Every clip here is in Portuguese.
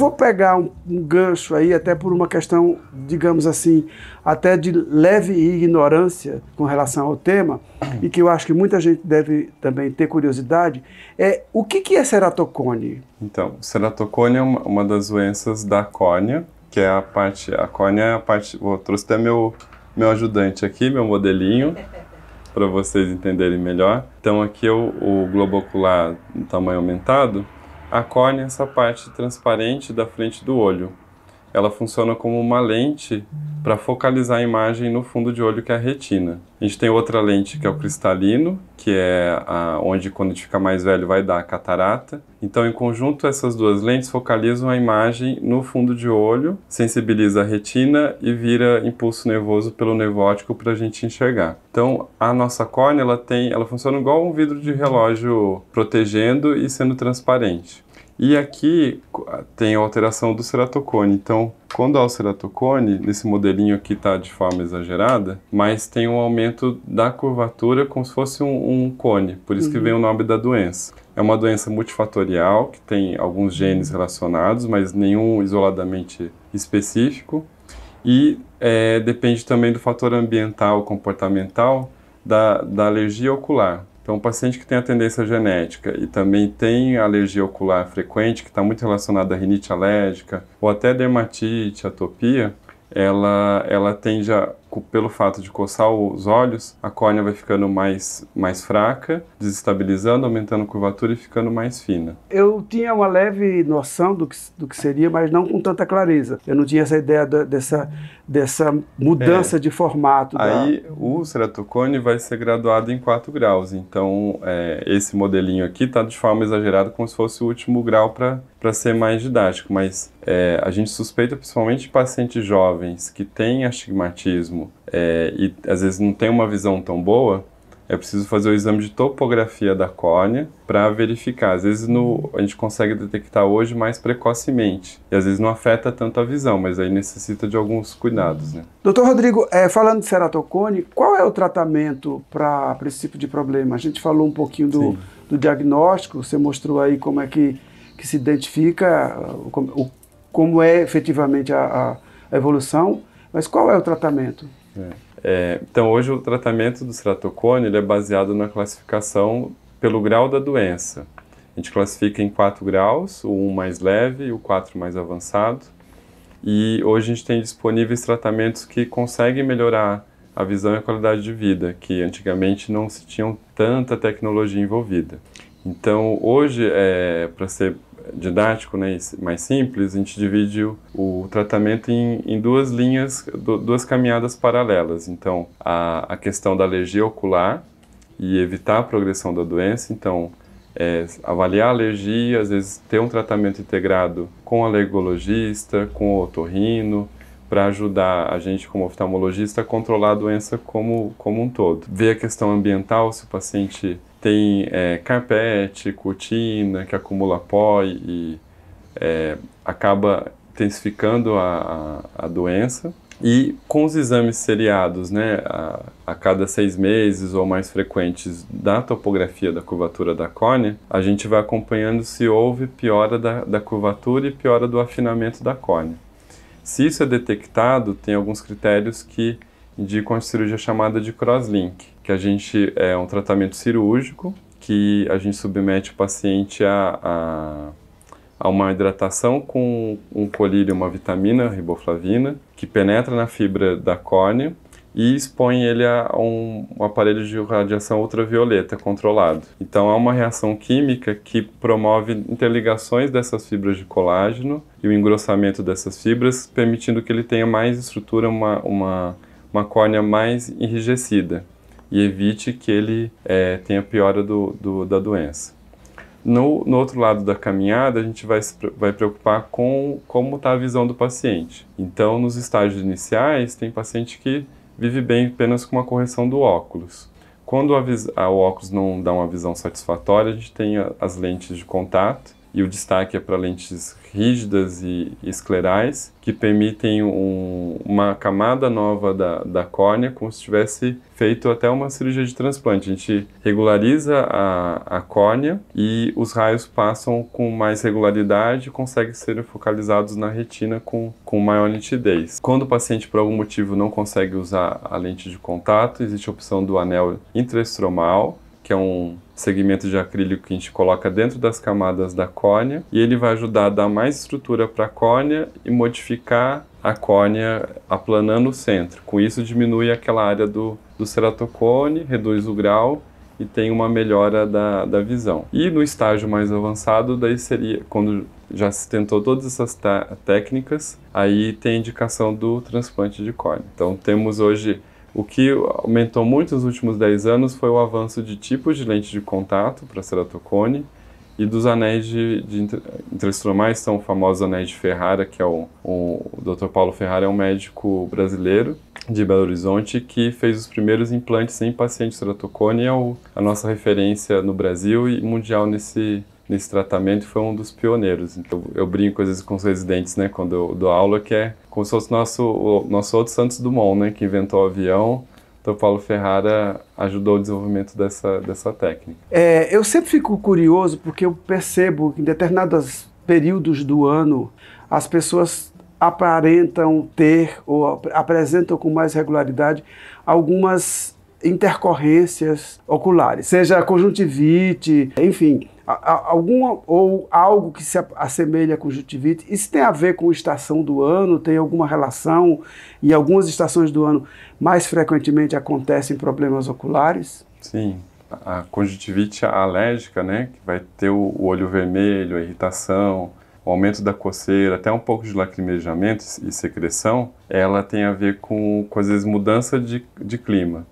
vou pegar um gancho aí, até por uma questão, digamos assim, até de leve ignorância com relação ao tema, e que eu acho que muita gente deve também ter curiosidade, o que é ceratocone? Então, ceratocone é uma das doenças da córnea, que é a córnea é a parte, eu trouxe até meu ajudante aqui, meu modelinho, para vocês entenderem melhor. Então aqui o globo ocular no tamanho aumentado, a córnea é essa parte transparente da frente do olho. Ela funciona como uma lente para focalizar a imagem no fundo de olho, que é a retina. A gente tem outra lente que é o cristalino, que é onde quando a gente fica mais velho vai dar a catarata. Então, em conjunto, essas duas lentes focalizam a imagem no fundo de olho, sensibiliza a retina e vira impulso nervoso pelo nervo óptico para a gente enxergar. Então, a nossa córnea ela funciona igual um vidro de relógio, protegendo e sendo transparente. E aqui tem a alteração do ceratocone. Então, quando há o ceratocone, nesse modelinho aqui está de forma exagerada, mas tem um aumento da curvatura como se fosse um cone, por isso que vem o nome da doença. É uma doença multifatorial, que tem alguns genes relacionados, mas nenhum isoladamente específico. E depende também do fator ambiental, comportamental, da alergia ocular. Então, um paciente que tem a tendência genética e também tem alergia ocular frequente, que está muito relacionada à rinite alérgica ou até dermatite, atopia, ela tende pelo fato de coçar os olhos, a córnea vai ficando mais fraca, desestabilizando, aumentando a curvatura e ficando mais fina. Eu tinha uma leve noção do que seria, mas não com tanta clareza. Eu não tinha essa ideia dessa mudança de formato. Aí o ceratocone vai ser graduado em 4 graus. Então, esse modelinho aqui está de forma exagerada, como se fosse o último grau para ser mais didático. Mas a gente suspeita, principalmente de pacientes jovens que têm astigmatismo e às vezes não tem uma visão tão boa, é preciso fazer o exame de topografia da córnea para verificar. Às vezes a gente consegue detectar hoje mais precocemente. E às vezes não afeta tanto a visão, mas aí necessita de alguns cuidados, né? Doutor Rodrigo, falando de ceratocone, qual é o tratamento para esse tipo de problema? A gente falou um pouquinho do diagnóstico, você mostrou aí como é que se identifica, como é efetivamente a evolução, mas qual é o tratamento? Então, hoje o tratamento do ceratocone ele é baseado na classificação pelo grau da doença. A gente classifica em 4 graus, o 1 mais leve e o 4 mais avançado. E hoje a gente tem disponíveis tratamentos que conseguem melhorar a visão e a qualidade de vida, que antigamente não se tinham tanta tecnologia envolvida. Então, hoje, para ser didático, né, mais simples, a gente divide o tratamento em 2 linhas, 2 caminhadas paralelas. Então, a questão da alergia ocular e evitar a progressão da doença. Então, avaliar a alergia, às vezes ter um tratamento integrado com o alergologista, com o otorrino, para ajudar a gente como oftalmologista a controlar a doença como um todo. Ver a questão ambiental, se o paciente tem carpete, cortina, que acumula pó e acaba intensificando a doença. E com os exames seriados, né, a cada 6 meses ou mais frequentes da topografia da curvatura da córnea, a gente vai acompanhando se houve piora da curvatura e piora do afinamento da córnea. Se isso é detectado, tem alguns critérios que indicam a cirurgia chamada de crosslink, que é um tratamento cirúrgico, que a gente submete o paciente a uma hidratação com um colírio, uma vitamina, riboflavina, que penetra na fibra da córnea e expõe ele a um aparelho de radiação ultravioleta controlado. Então há uma reação química que promove interligações dessas fibras de colágeno e o engrossamento dessas fibras, permitindo que ele tenha mais estrutura, uma córnea mais enrijecida e evite que ele tenha piora da doença. No outro lado da caminhada, a gente vai preocupar com como está a visão do paciente. Então, nos estágios iniciais, tem paciente que vive bem apenas com uma correção do óculos. Quando o óculos não dá uma visão satisfatória, a gente tem as lentes de contato, e o destaque é para lentes rígidas e esclerais, que permitem uma camada nova da córnea, como se tivesse feito até uma cirurgia de transplante. A gente regulariza a córnea e os raios passam com mais regularidade e conseguem ser focalizados na retina com maior nitidez. Quando o paciente, por algum motivo, não consegue usar a lente de contato, existe a opção do anel intraestromal, que é um segmento de acrílico que a gente coloca dentro das camadas da córnea, e ele vai ajudar a dar mais estrutura para a córnea e modificar a córnea aplanando o centro. Com isso diminui aquela área do ceratocone, reduz o grau e tem uma melhora da visão. E no estágio mais avançado, daí seria quando já se tentou todas essas técnicas, aí tem a indicação do transplante de córnea. Então temos hoje, o que aumentou muito nos últimos 10 anos foi o avanço de tipos de lente de contato para ceratocone e dos anéis intraestromais, são os famosos anéis de Ferrara, que é o Dr. Paulo Ferrara é um médico brasileiro de Belo Horizonte que fez os primeiros implantes em pacientes ceratocone, é a nossa referência no Brasil e mundial nesse tratamento, foi um dos pioneiros. Então, eu brinco às vezes com os residentes, né, quando eu dou aula, que é como se fosse o nosso outro Santos Dumont, né, que inventou o avião. Então, Paulo Ferrara ajudou o desenvolvimento dessa técnica. Eu sempre fico curioso porque eu percebo que em determinados períodos do ano as pessoas aparentam ter ou apresentam com mais regularidade algumas intercorrências oculares, seja conjuntivite, enfim, alguma ou algo que se assemelha à conjuntivite. Isso tem a ver com a estação do ano? Tem alguma relação? Em algumas estações do ano, mais frequentemente acontecem problemas oculares? Sim, a conjuntivite alérgica, né, que vai ter o olho vermelho, a irritação, o aumento da coceira, até um pouco de lacrimejamento e secreção, ela tem a ver com às vezes, mudança de clima.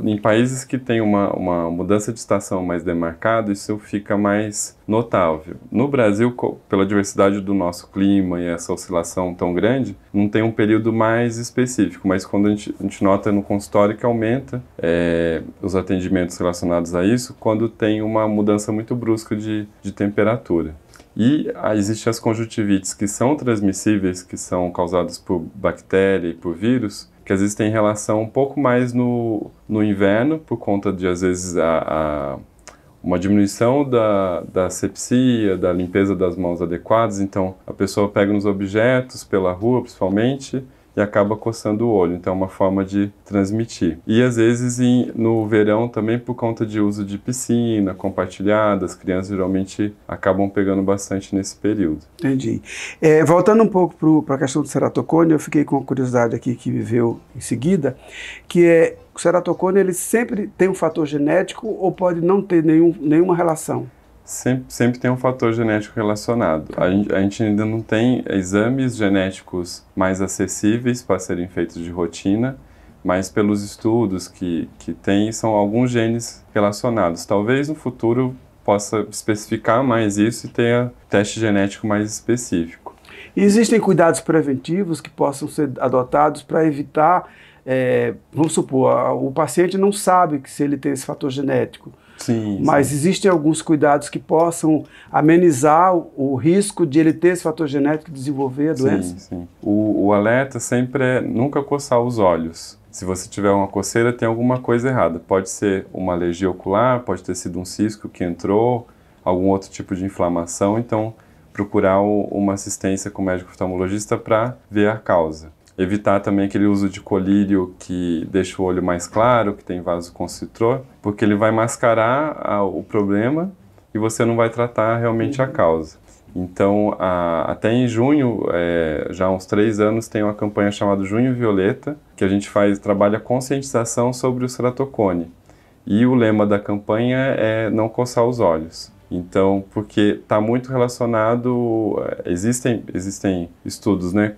Em países que tem uma mudança de estação mais demarcada, isso fica mais notável. No Brasil, pela diversidade do nosso clima e essa oscilação tão grande, não tem um período mais específico, mas quando a gente nota no consultório que aumenta os atendimentos relacionados a isso, quando tem uma mudança muito brusca de temperatura. E existem as conjuntivites que são transmissíveis, que são causadas por bactéria e por vírus, que às vezes tem relação um pouco mais no inverno, por conta de, às vezes, uma diminuição da asepsia, da limpeza das mãos adequadas. Então, a pessoa pega nos objetos, pela rua principalmente, e acaba coçando o olho. Então, é uma forma de transmitir. E, às vezes, no verão também, por conta de uso de piscina compartilhada, as crianças geralmente acabam pegando bastante nesse período. Entendi. Voltando um pouco para a questão do ceratocone, eu fiquei com uma curiosidade aqui que me veio em seguida, que o ceratocone, ele sempre tem um fator genético ou pode não ter nenhuma relação? Sempre tem um fator genético relacionado. A gente ainda não tem exames genéticos mais acessíveis para serem feitos de rotina, mas pelos estudos que tem, são alguns genes relacionados. Talvez no futuro possa especificar mais isso e tenha teste genético mais específico. E existem cuidados preventivos que possam ser adotados para evitar, vamos supor, o paciente não sabe que se ele tem esse fator genético. Sim, mas existem alguns cuidados que possam amenizar o risco de ele ter esse fator genético e desenvolver a doença? Sim. O alerta sempre é nunca coçar os olhos. Se você tiver uma coceira, tem alguma coisa errada. Pode ser uma alergia ocular, pode ter sido um cisco que entrou, algum outro tipo de inflamação. Então, procurar uma assistência com o médico oftalmologista para ver a causa. Evitar também aquele uso de colírio que deixa o olho mais claro, que tem vasoconstritor, porque ele vai mascarar o problema e você não vai tratar realmente a causa. Então, até em junho, já há uns 3 anos, tem uma campanha chamada Junho Violeta, que a gente trabalha conscientização sobre o ceratocone. E o lema da campanha é não coçar os olhos. Então, porque está muito relacionado, existem estudos, né,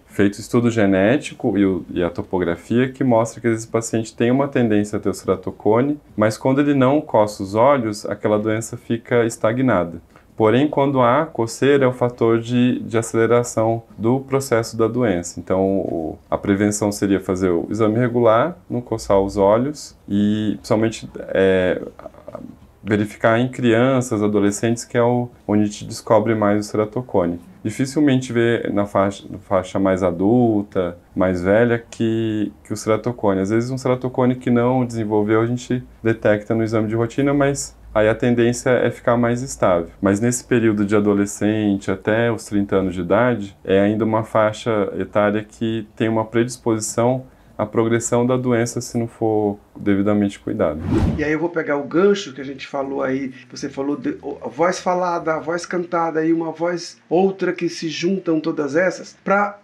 feito estudo genético e a topografia que mostra que esse paciente tem uma tendência a ter o ceratocone, mas quando ele não coça os olhos, aquela doença fica estagnada. Porém, quando há coceira, é o fator de aceleração do processo da doença. Então, a prevenção seria fazer o exame regular, não coçar os olhos e, principalmente, verificar em crianças, adolescentes, que é onde a gente descobre mais o ceratocone. Dificilmente vê na faixa mais adulta, mais velha, que o ceratocone. Às vezes um ceratocone que não desenvolveu a gente detecta no exame de rotina, mas aí a tendência é ficar mais estável. Mas nesse período de adolescente até os 30 anos de idade, é ainda uma faixa etária que tem uma predisposição à progressão da doença se não for devidamente cuidado. E aí eu vou pegar o gancho que a gente falou aí, você falou de a voz falada, a voz cantada e uma voz outra que se juntam todas essas, para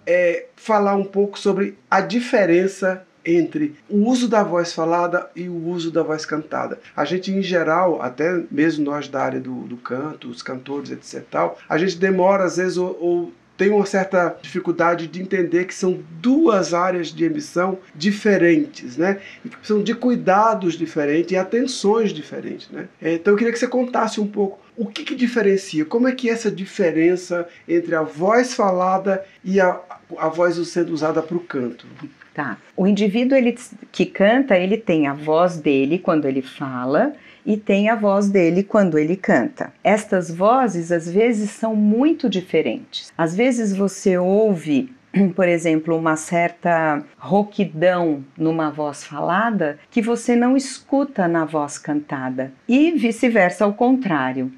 falar um pouco sobre a diferença entre o uso da voz falada e o uso da voz cantada. A gente, em geral, até mesmo nós da área do canto, os cantores, etc. Tal, a gente demora, às vezes, ou tem uma certa dificuldade de entender que são duas áreas de emissão diferentes, né? E que precisam de cuidados diferentes e atenções diferentes, né? Então eu queria que você contasse um pouco o que diferencia, como é que é essa diferença entre a voz falada e a voz sendo usada para o canto. Tá. O indivíduo que canta, ele tem a voz dele quando ele fala e tem a voz dele quando ele canta. Estas vozes, às vezes, são muito diferentes. Às vezes você ouve, por exemplo, uma certa rouquidão numa voz falada que você não escuta na voz cantada. E vice-versa, ao contrário.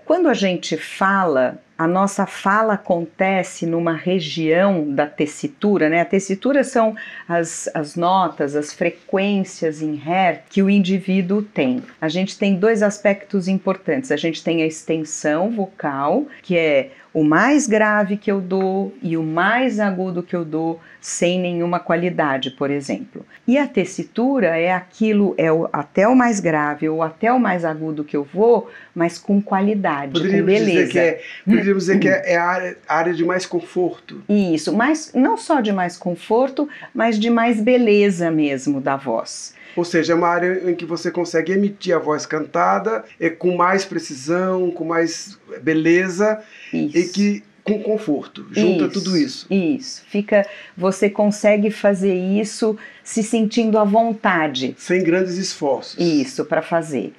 Quando a gente fala, a nossa fala acontece numa região da tessitura, né? A tessitura são as notas, as frequências em Hertz que o indivíduo tem. A gente tem dois aspectos importantes. A gente tem a extensão vocal, que é o mais grave que eu dou e o mais agudo que eu dou sem nenhuma qualidade, por exemplo. E a tessitura é aquilo, até o mais grave ou até o mais agudo que eu vou, mas com qualidade, com beleza. Poderíamos dizer que é a área de mais conforto. Isso, mas não só de mais conforto, mas de mais beleza mesmo da voz. Ou seja, é uma área em que você consegue emitir a voz cantada com mais precisão, com mais beleza. Isso. E que com conforto, junta tudo isso. Isso, você consegue fazer isso se sentindo à vontade. Sem grandes esforços. Isso, para fazer.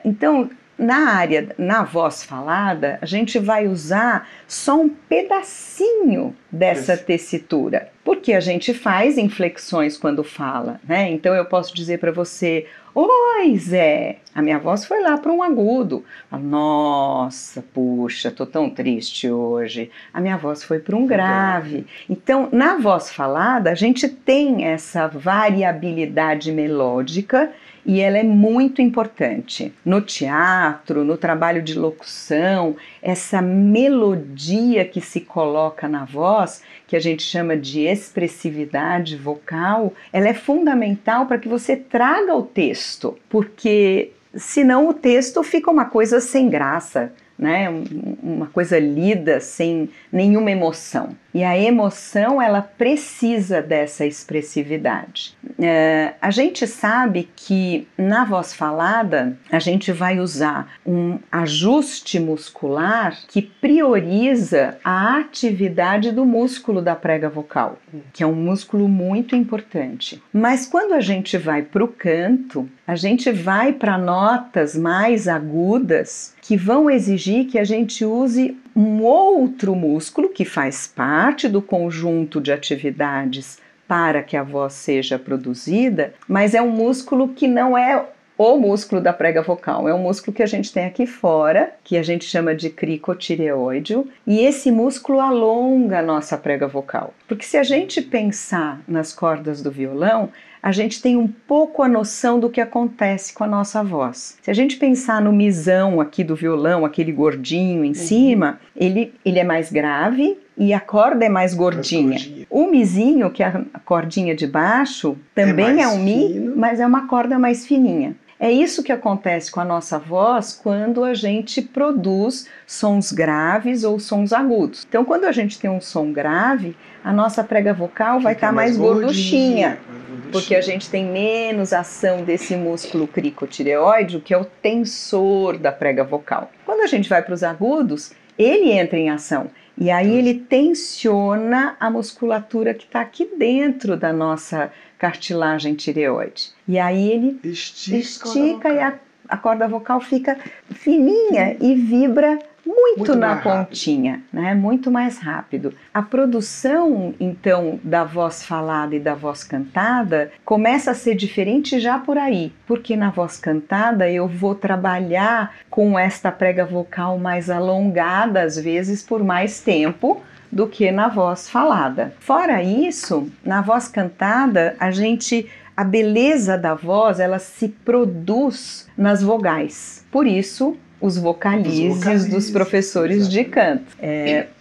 Então, na voz falada, a gente vai usar só um pedacinho dessa tessitura, porque a gente faz inflexões quando fala, né? Então eu posso dizer para você: oi, Zé, a minha voz foi lá para um agudo. Nossa, puxa, tô tão triste hoje. A minha voz foi para um grave. Então, na voz falada, a gente tem essa variabilidade melódica e ela é muito importante. No teatro, no trabalho de locução, essa melodia que se coloca na voz, que a gente chama de expressividade vocal, ela é fundamental para que você traga o texto, porque senão o texto fica uma coisa sem graça, né? Uma coisa lida sem nenhuma emoção. E a emoção, ela precisa dessa expressividade. A gente sabe que na voz falada a gente vai usar um ajuste muscular que prioriza a atividade do músculo da prega vocal, que é um músculo muito importante. Mas quando a gente vai para o canto, a gente vai para notas mais agudas que vão exigir que a gente use um outro músculo que faz parte do conjunto de atividades para que a voz seja produzida, mas é um músculo que não é o músculo da prega vocal, é um músculo que a gente tem aqui fora, que a gente chama de cricotireoide, e esse músculo alonga a nossa prega vocal. Porque se a gente pensar nas cordas do violão, a gente tem um pouco a noção do que acontece com a nossa voz. Se a gente pensar no misão aqui do violão, aquele gordinho em cima, ele é mais grave e a corda é mais gordinha. O mizinho, que é a cordinha de baixo, também é um mi, mas é uma corda mais fininha. É isso que acontece com a nossa voz quando a gente produz sons graves ou sons agudos. Então, quando a gente tem um som grave, a nossa prega vocal vai estar mais gorduchinha, porque a gente tem menos ação desse músculo cricotireoide, que é o tensor da prega vocal. Quando a gente vai para os agudos, ele entra em ação. E aí ele tensiona a musculatura que está aqui dentro da nossa cartilagem tireoide. E aí ele estica a corda vocal fica fininha e vibra muito na pontinha, né? Muito mais rápido. A produção, então, da voz falada e da voz cantada começa a ser diferente já por aí, porque na voz cantada eu vou trabalhar com esta prega vocal mais alongada, às vezes por mais tempo, do que na voz falada. Fora isso, na voz cantada, a beleza da voz, ela se produz nas vogais. Por isso, os vocalizes dos professores de canto,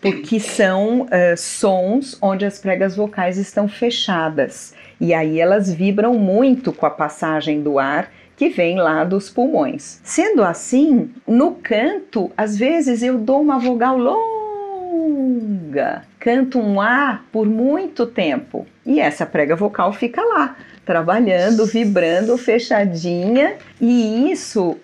porque são sons onde as pregas vocais estão fechadas, e aí elas vibram muito com a passagem do ar que vem lá dos pulmões. Sendo assim, no canto, às vezes eu dou uma vogal longa, canto um A por muito tempo, e essa prega vocal fica lá, trabalhando, vibrando, fechadinha, e isso,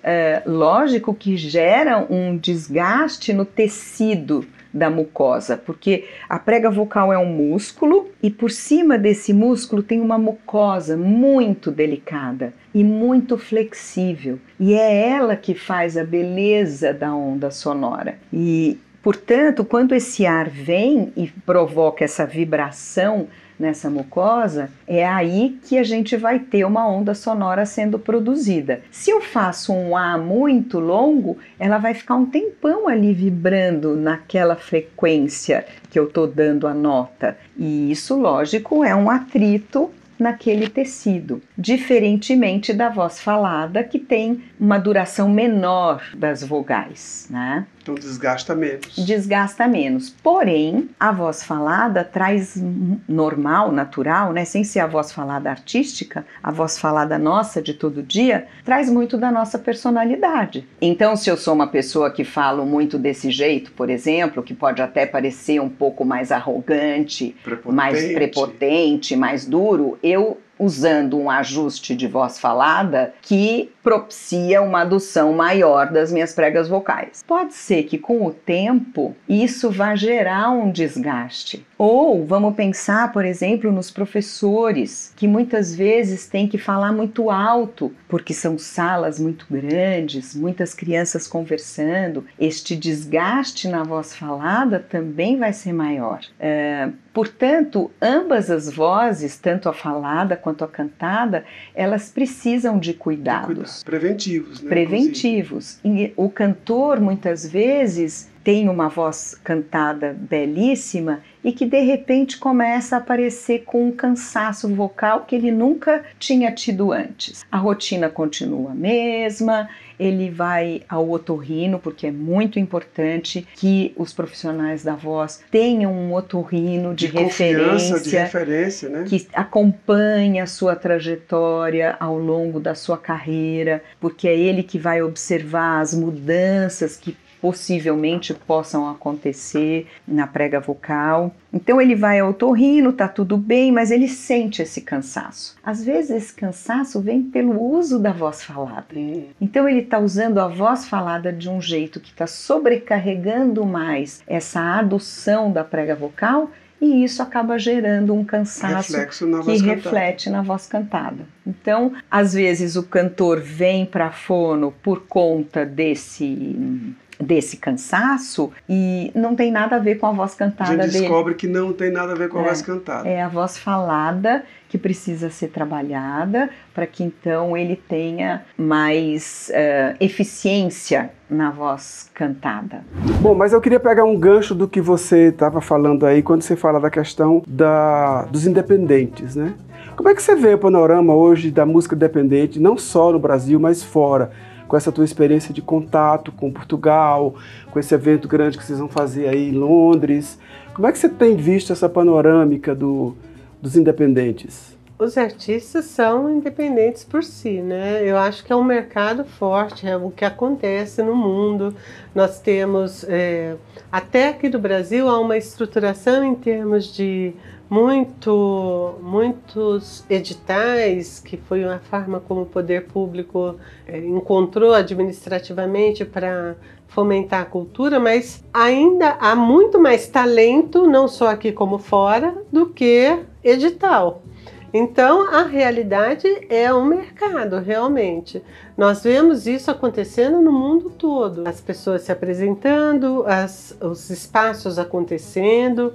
lógico que gera um desgaste no tecido da mucosa, porque a prega vocal é um músculo e por cima desse músculo tem uma mucosa muito delicada e muito flexível, e é ela que faz a beleza da onda sonora. E, portanto, quando esse ar vem e provoca essa vibração nessa mucosa, é aí que a gente vai ter uma onda sonora sendo produzida. Se eu faço um A muito longo, ela vai ficar um tempão ali vibrando naquela frequência que eu estou dando a nota. E isso, lógico, é um atrito naquele tecido, diferentemente da voz falada, que tem uma duração menor das vogais, né? Então desgasta menos. Desgasta menos. Porém, a voz falada traz normal, natural, né? Sem ser a voz falada artística, a voz falada nossa de todo dia, traz muito da nossa personalidade. Então, se eu sou uma pessoa que falo muito desse jeito, por exemplo, que pode até parecer um pouco mais arrogante, mais prepotente, mais duro, eu usando um ajuste de voz falada que propicia uma adução maior das minhas pregas vocais. Pode ser que com o tempo isso vá gerar um desgaste. Ou vamos pensar, por exemplo, nos professores, que muitas vezes têm que falar muito alto, porque são salas muito grandes, muitas crianças conversando. Este desgaste na voz falada também vai ser maior. Portanto, ambas as vozes, tanto a falada quanto a cantada, elas precisam de cuidados. Preventivos, né? Preventivos. E o cantor, muitas vezes, tem uma voz cantada belíssima e que de repente começa a aparecer com um cansaço vocal que ele nunca tinha tido antes. A rotina continua a mesma, ele vai ao otorrino, porque é muito importante que os profissionais da voz tenham um otorrino de referência, né? Que acompanhe a sua trajetória ao longo da sua carreira, porque é ele que vai observar as mudanças que possivelmente possam acontecer na prega vocal. Então ele vai ao otorrino, tá tudo bem, mas ele sente esse cansaço. Às vezes esse cansaço vem pelo uso da voz falada. Então ele está usando a voz falada de um jeito que está sobrecarregando mais essa adução da prega vocal, e isso acaba gerando um cansaço que reflete na voz cantada. Então, às vezes o cantor vem para a fono por conta desse cansaço e não tem nada a ver com a voz cantada dele. A gente descobre que não tem nada a ver com a voz cantada. É a voz falada que precisa ser trabalhada para que então ele tenha mais eficiência na voz cantada. Bom, mas eu queria pegar um gancho do que você estava falando aí quando você fala da questão dos independentes, né? Como é que você vê o panorama hoje da música independente, não só no Brasil, mas fora? Com essa tua experiência de contato com Portugal, com esse evento grande que vocês vão fazer aí em Londres. Como é que você tem visto essa panorâmica dos independentes? Os artistas são independentes por si, né? Eu acho que é um mercado forte, é o que acontece no mundo. Nós temos, até aqui do Brasil, há uma estruturação em termos de muitos editais, que foi uma forma como o poder público encontrou administrativamente para fomentar a cultura, mas ainda há muito mais talento, não só aqui como fora, do que edital. Então, a realidade é um mercado, realmente. Nós vemos isso acontecendo no mundo todo. As pessoas se apresentando, os espaços acontecendo.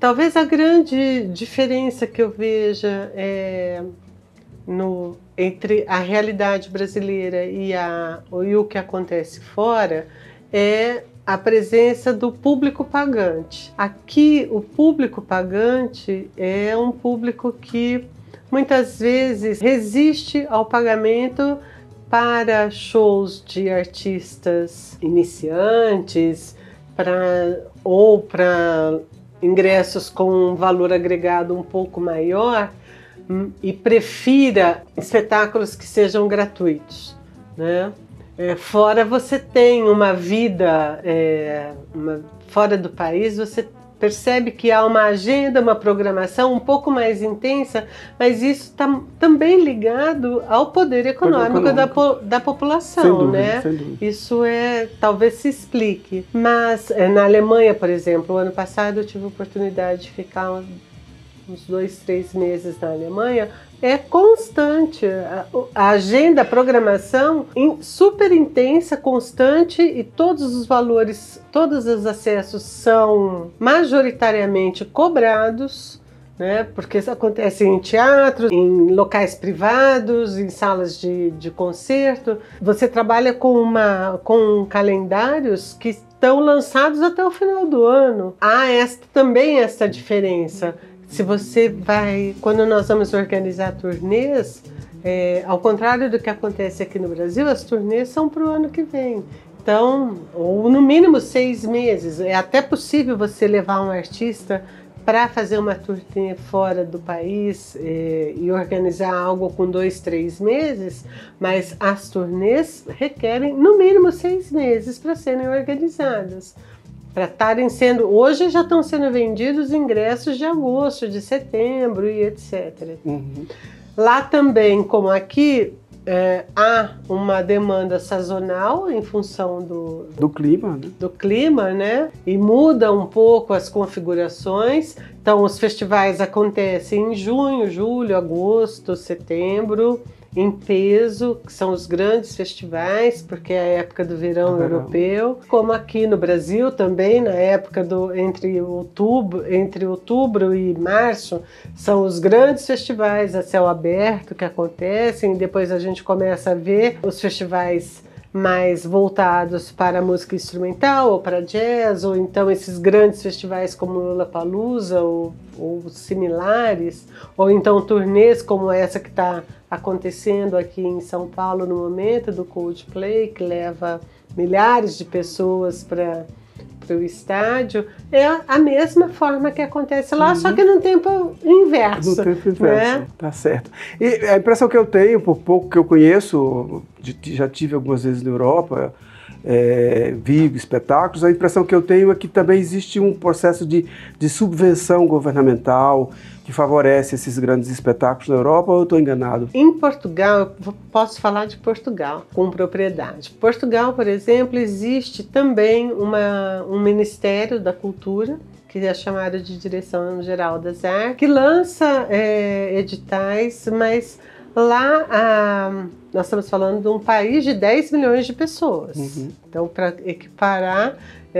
Talvez a grande diferença que eu veja entre a realidade brasileira e o que acontece fora é a presença do público pagante. Aqui, o público pagante é um público que muitas vezes resiste ao pagamento para shows de artistas iniciantes ou para ingressos com um valor agregado um pouco maior e prefira espetáculos que sejam gratuitos, né? Fora você tem uma vida, fora do país você percebe que há uma agenda, uma programação um pouco mais intensa, mas isso está também ligado ao poder econômico da população, sem dúvida, né? Sem dúvida. Isso talvez se explique. Mas na Alemanha, por exemplo, o ano passado eu tive a oportunidade de ficar uns 2, 3 meses na Alemanha. É constante, a agenda, a programação super intensa, constante, e todos os valores, todos os acessos são majoritariamente cobrados, né? Porque isso acontece em teatro, em locais privados, em salas de concerto. Você trabalha com calendários que estão lançados até o final do ano. Há também esta diferença. Se você quando nós vamos organizar turnês, ao contrário do que acontece aqui no Brasil, as turnês são para o ano que vem. Então, ou no mínimo 6 meses. É até possível você levar um artista para fazer uma turnê fora do país e organizar algo com 2, 3 meses, mas as turnês requerem no mínimo 6 meses para serem organizadas. Para estarem hoje já estão sendo vendidos ingressos de agosto, de setembro e etc. Uhum. Lá também, como aqui, há uma demanda sazonal em função do clima, né? E muda um pouco as configurações. Então, os festivais acontecem em junho, julho, agosto, setembro, em peso, que são os grandes festivais, porque é a época do verão europeu, como aqui no Brasil também, na época entre outubro e março, são os grandes festivais a céu aberto que acontecem, e depois a gente começa a ver os festivais mais voltados para a música instrumental ou para jazz, ou então esses grandes festivais como Lollapalooza ou similares, ou então turnês como essa que está acontecendo aqui em São Paulo no momento, do Coldplay, que leva milhares de pessoas para o estádio. É a mesma forma que acontece lá, só que no tempo inverso. No tempo inverso, né? Tá certo. E a impressão que eu tenho, por pouco que eu conheço, já tive algumas vezes na Europa, vi espetáculos, a impressão que eu tenho é que também existe um processo de subvenção governamental que favorece esses grandes espetáculos na Europa, ou eu estou enganado? Em Portugal, eu posso falar de Portugal com propriedade. Portugal, por exemplo, existe também um Ministério da Cultura, que é chamado de Direção Geral das Artes, que lança editais, mas lá nós estamos falando de um país de 10 milhões de pessoas. Uhum. Então, para equiparar,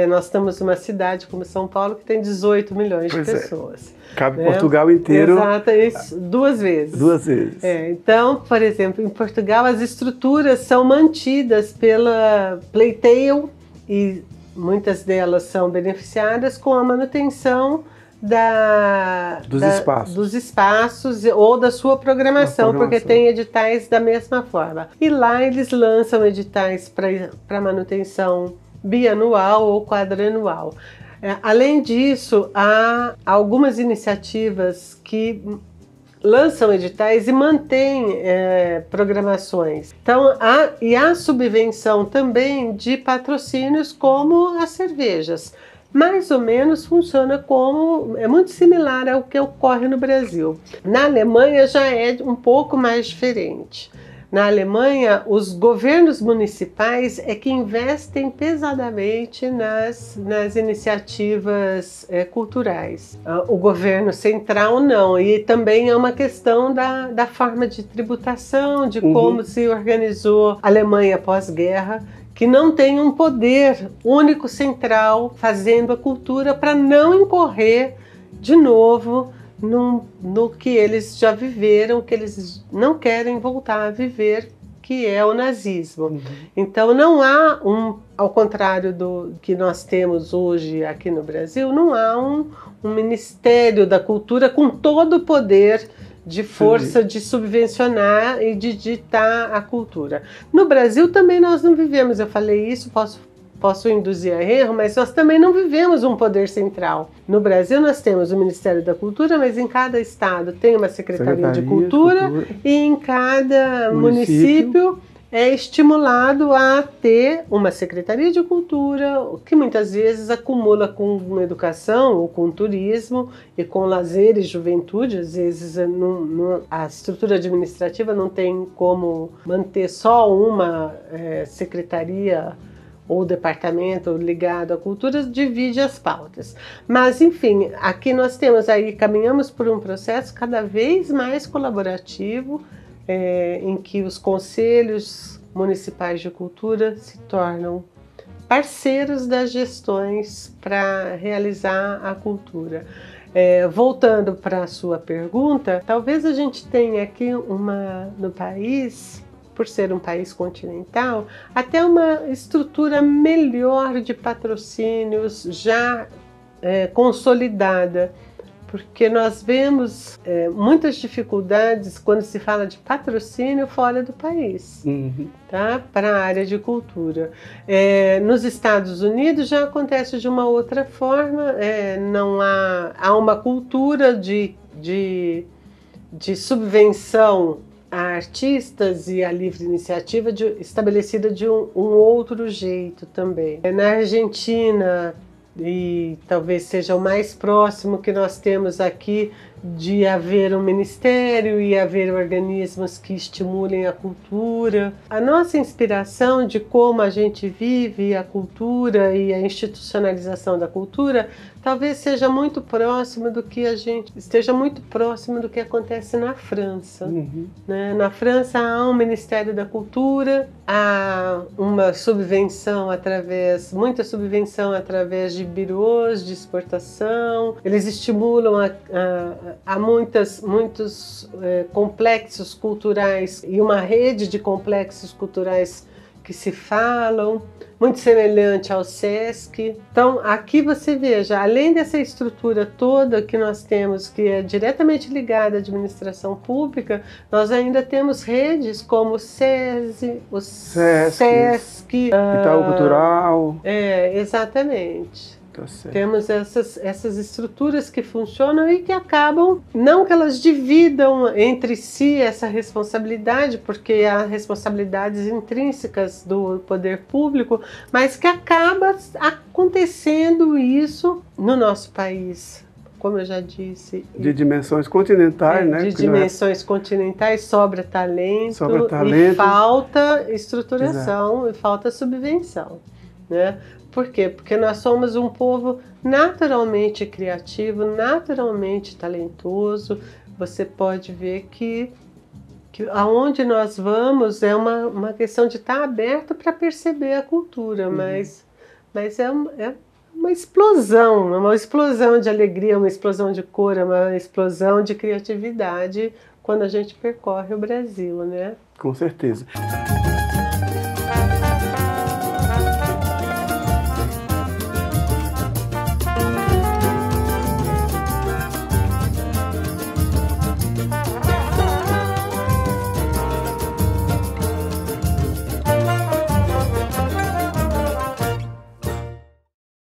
nós estamos numa cidade como São Paulo que tem 18 milhões de pessoas. Cabe Portugal inteiro. Exato, isso, 2 vezes. 2 vezes. Então, por exemplo, em Portugal as estruturas são mantidas pela Playtail e muitas delas são beneficiadas com a manutenção dos espaços ou da sua programação, porque tem editais da mesma forma. E lá eles lançam editais para manutenção bianual ou quadranual. Além disso, há algumas iniciativas que lançam editais e mantêm programações. Então, há subvenção também de patrocínios como as cervejas. Mais ou menos funciona é muito similar ao que ocorre no Brasil. Na Alemanha já é um pouco mais diferente, Na Alemanha, os governos municipais é que investem pesadamente nas iniciativas culturais. O governo central não. E também é uma questão da forma de tributação, de como se organizou a Alemanha pós-guerra, que não tem um poder único central fazendo a cultura para não incorrer de novo no que eles já viveram, que eles não querem voltar a viver, que é o nazismo. Então não há ao contrário do que nós temos hoje aqui no Brasil, não há um Ministério da Cultura com todo o poder de força de subvencionar e de ditar a cultura. No Brasil também nós não vivemos, eu falei isso, posso induzir a erro, mas nós também não vivemos um poder central. No Brasil nós temos o Ministério da Cultura, mas em cada estado tem uma Secretaria de Cultura e em cada município é estimulado a ter uma Secretaria de Cultura, que muitas vezes acumula com educação ou com turismo e com lazer e juventude. Às vezes a estrutura administrativa não tem como manter só uma secretaria ou departamento ligado à cultura, divide as pautas. Mas, enfim, aqui nós temos aí, caminhamos por um processo cada vez mais colaborativo, em que os conselhos municipais de cultura se tornam parceiros das gestões para realizar a cultura. Voltando para a sua pergunta, talvez a gente tenha aqui no país, por ser um país continental, até uma estrutura melhor de patrocínios já consolidada, porque nós vemos muitas dificuldades quando se fala de patrocínio fora do país, tá? Para a área de cultura. Nos Estados Unidos já acontece de uma outra forma, não há uma cultura de subvenção a artistas e a livre iniciativa estabelecida de um outro jeito também. Na Argentina, e talvez seja o mais próximo que nós temos aqui de haver um ministério e haver organismos que estimulem a cultura. A nossa inspiração de como a gente vive a cultura e a institucionalização da cultura talvez seja muito próximo do que esteja muito próximo do que acontece na França. Né? Na França há um Ministério da Cultura, há uma subvenção muita subvenção através de birôs de exportação, eles estimulam há muitos complexos culturais e uma rede de complexos culturais que se falam, muito semelhante ao SESC. Então, aqui você veja, além dessa estrutura toda que nós temos, que é diretamente ligada à administração pública, nós ainda temos redes como o SESI, o SESC, Itaú Cultural. Exatamente. Temos essas estruturas que funcionam e que acabam, não que elas dividam entre si essa responsabilidade, porque há responsabilidades intrínsecas do poder público, mas que acaba acontecendo isso no nosso país, como eu já disse. De dimensões continentais, né? De dimensões continentais, sobra talento e falta estruturação. Exato. E falta subvenção, né? Por quê? Porque nós somos um povo naturalmente criativo, naturalmente talentoso. Você pode ver que aonde nós vamos é uma questão de estar aberto para perceber a cultura, mas é uma explosão de alegria, uma explosão de cor, uma explosão de criatividade quando a gente percorre o Brasil, né? Com certeza.